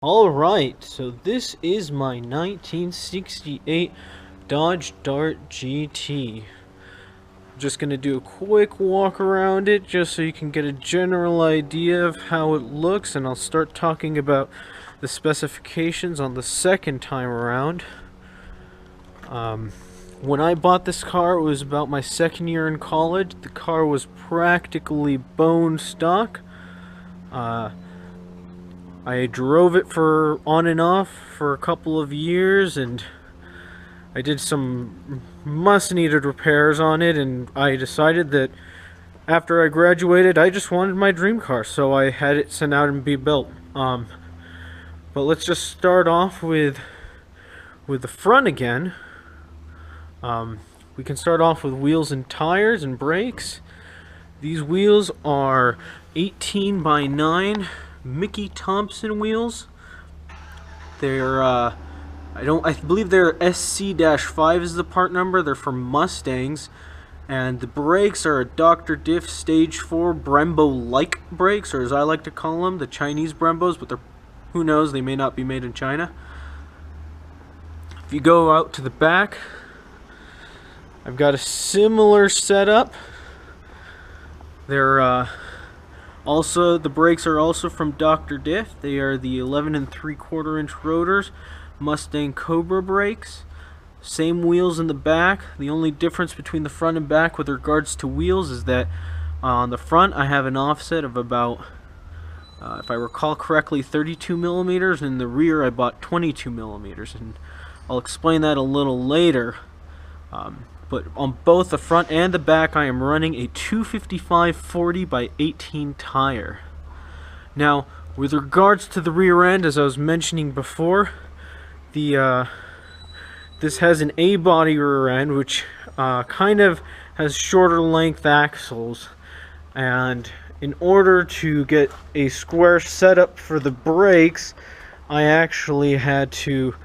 Alright, so this is my 1968 Dodge Dart GT. I'm just going to do a quick walk around it just so you can get a general idea of how it looks, and I'll start talking about the specifications on the second time around. When I bought this car, it was about my second year in college. The car was practically bone stock. I drove it for on and off for a couple of years, and I did some must-needed repairs on it, and I decided that after I graduated, I just wanted my dream car, so I had it sent out and be built. But let's just start off with the front again. We can start off with wheels and tires and brakes. These wheels are 18 by 9 Mickey Thompson wheels. They're I believe they're SC-5 is the part number. They're from Mustangs, and the brakes are a Dr. Diff Stage 4 Brembo-like brakes, or as I like to call them, the Chinese Brembos, but who knows, they may not be made in China. If you go out to the back, I've got a similar setup. They're also, the brakes are also from Dr. Diff. They are the 11 3/4 inch rotors, Mustang Cobra brakes. Same wheels in the back. The only difference between the front and back with regards to wheels is that on the front I have an offset of about, if I recall correctly, 32 millimeters. In the rear I bought 22 millimeters, and I'll explain that a little later. But on both the front and the back, I am running a 255 40 by 18 tire. Now, with regards to the rear end, as I was mentioning before, this has an A-body rear end, which kind of has shorter length axles. And in order to get a square setup for the brakes, I actually had to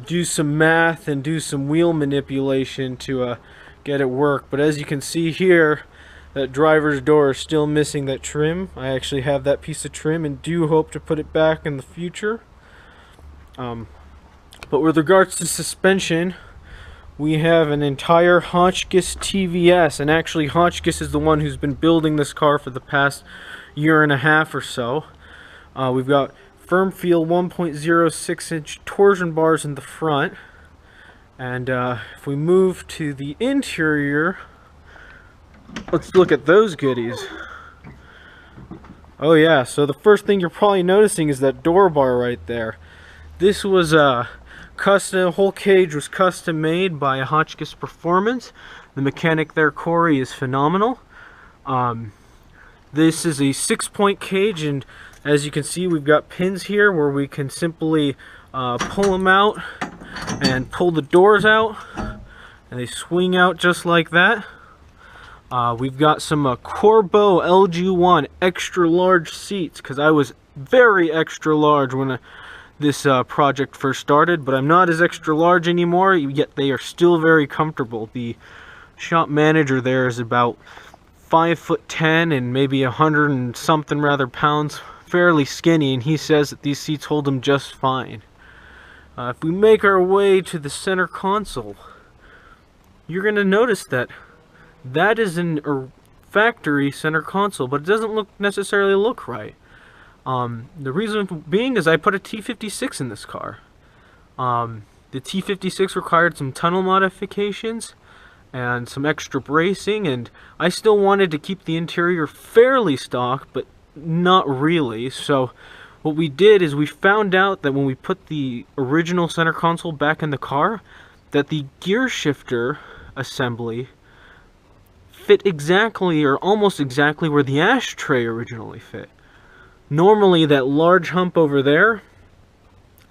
do some math and do some wheel manipulation to get it work. But as you can see here, that driver's door is still missing that trim. I actually have that piece of trim and do hope to put it back in the future. But with regards to suspension, we have an entire Hotchkis TVS, and actually Hotchkis is the one who's been building this car for the past year and a half or so. We've got firm feel 1.06 inch torsion bars in the front, and if we move to the interior, let's look at those goodies. Oh yeah, so the first thing you're probably noticing is that door bar right there. This was custom, whole cage was custom made by Hotchkis Performance. The mechanic there, Corey, is phenomenal. This is a 6-point cage, and as you can see, we've got pins here where we can simply pull them out and pull the doors out, and they swing out just like that. We've got some Corbeau LG1 extra large seats, because I was very extra large when this project first started, but I'm not as extra large anymore, yet they are still very comfortable. The shop manager there is about 5'10" and maybe 100 and something rather pounds, fairly skinny, and he says that these seats hold him just fine. If we make our way to the center console, you're going to notice that is a factory center console, but it doesn't necessarily look right. The reason being is I put a T56 in this car. The T56 required some tunnel modifications and some extra bracing, and I still wanted to keep the interior fairly stock, but not really. So what we did is we found out that when we put the original center console back in the car, that the gear shifter assembly fit exactly, or almost exactly, where the ashtray originally fit. Normally that large hump over there,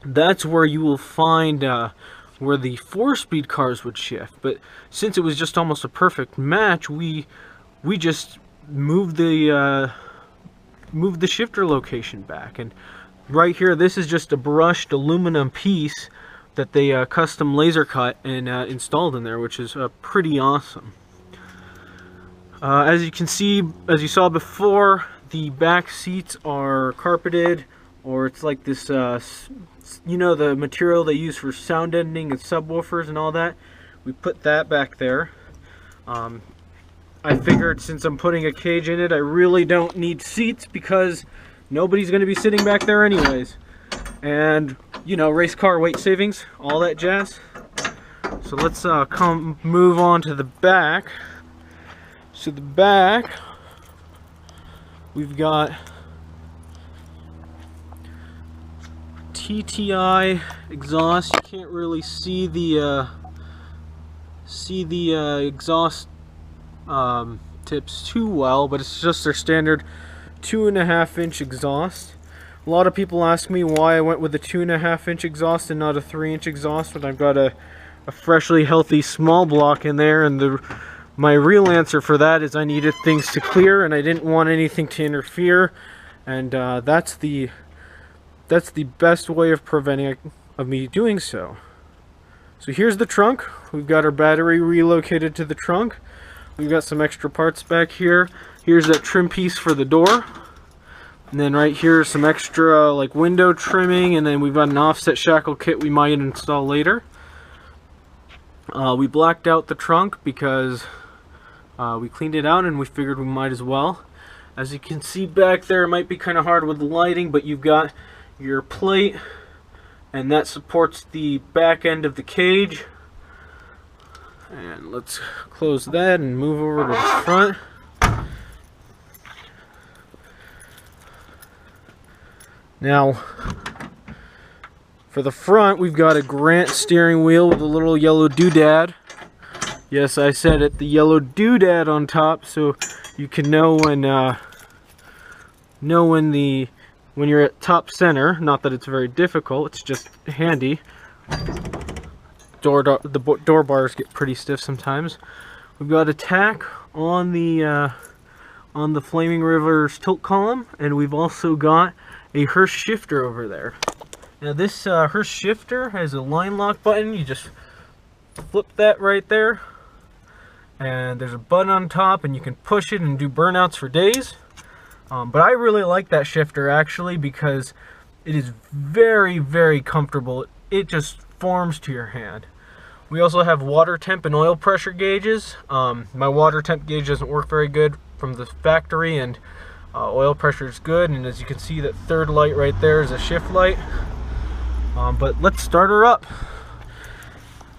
that's where you will find where the 4-speed cars would shift. But since it was just almost a perfect match, we just moved the shifter location back. And right here, this is just a brushed aluminum piece that they custom laser cut and installed in there, which is pretty awesome. As you can see, as you saw before, the back seats are carpeted, or it's like this, you know, the material they use for sound deadening and subwoofers and all that. We put that back there. I figured since I'm putting a cage in it, I really don't need seats because nobody's going to be sitting back there anyways. And, you know, race car weight savings, all that jazz. So let's move on to the back. So the back, we've got TTI Exhaust. You can't really see the exhaust tips too well, but it's just their standard 2.5-inch exhaust. A lot of people ask me why I went with a 2.5-inch exhaust and not a 3-inch exhaust when I've got a freshly healthy small block in there, and my real answer for that is I needed things to clear and I didn't want anything to interfere, and that's the best way of preventing me doing so. So here's the trunk. We've got our battery relocated to the trunk. We've got some extra parts back here. Here's that trim piece for the door. And then right here is some extra like window trimming, and then we've got an offset shackle kit we might install later. We blacked out the trunk because we cleaned it out and we figured we might as well. As you can see back there, it might be kind of hard with the lighting, but you've got your plate, and that supports the back end of the cage. And let's close that and move over to the front. Now, for the front, we've got a Grant steering wheel with a little yellow doodad. Yes, I said it, the yellow doodad on top, so you can know when you're at top center. Not that it's very difficult, it's just handy. The door bars get pretty stiff sometimes. We've got a tack on the Flaming River's tilt column, and we've also got a Hurst shifter over there. Now this Hurst shifter has a line lock button. You just flip that right there, and there's a button on top, and you can push it and do burnouts for days. But I really like that shifter actually because it is very, very comfortable. It just forms to your hand. We also have water temp and oil pressure gauges. My water temp gauge doesn't work very good from the factory, and oil pressure is good. And as you can see, that third light right there is a shift light. But let's start her up.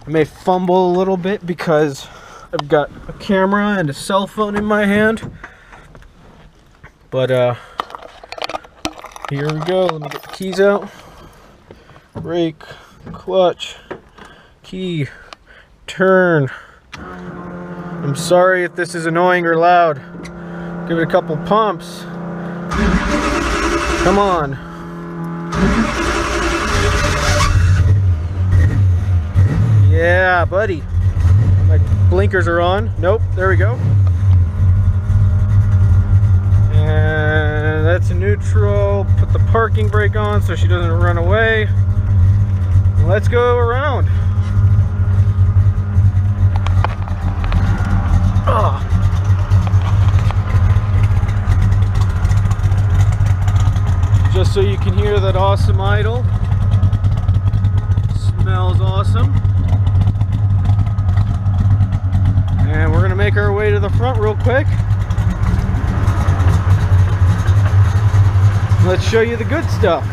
I may fumble a little bit because I've got a camera and a cell phone in my hand. But here we go. Let me get the keys out. Brake, clutch, key, turn. I'm sorry if this is annoying or loud. Give it a couple pumps. Come on. Yeah, buddy. My blinkers are on. Nope, there we go. And that's a neutral. Put the parking brake on so she doesn't run away. Let's go around. Oh. Just so you can hear that awesome idle. Smells awesome. And we're gonna make our way to the front real quick. Let's show you the good stuff.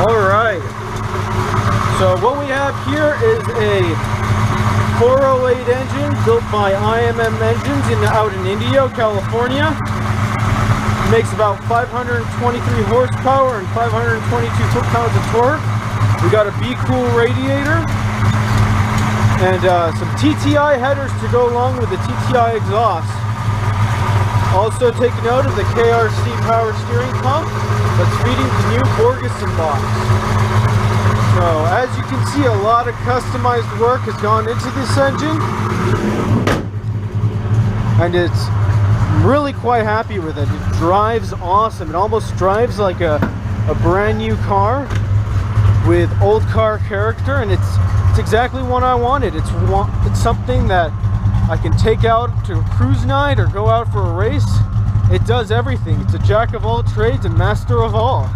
Alright, so what we have here is a 408 engine built by IMM Engines out in Indio, California. It makes about 523 horsepower and 522 foot-pounds of torque. We got a Be Cool radiator and some TTI headers to go along with the TTI exhaust. Also take note of the KRC power steering pump that's feeding the new Borgeson box. So as you can see, a lot of customized work has gone into this engine, and I'm really quite happy with it. It drives awesome. It almost drives like a a brand new car with old car character, and it's exactly what I wanted. It's something that I can take out to a cruise night or go out for a race. It does everything. It's a jack of all trades and master of all.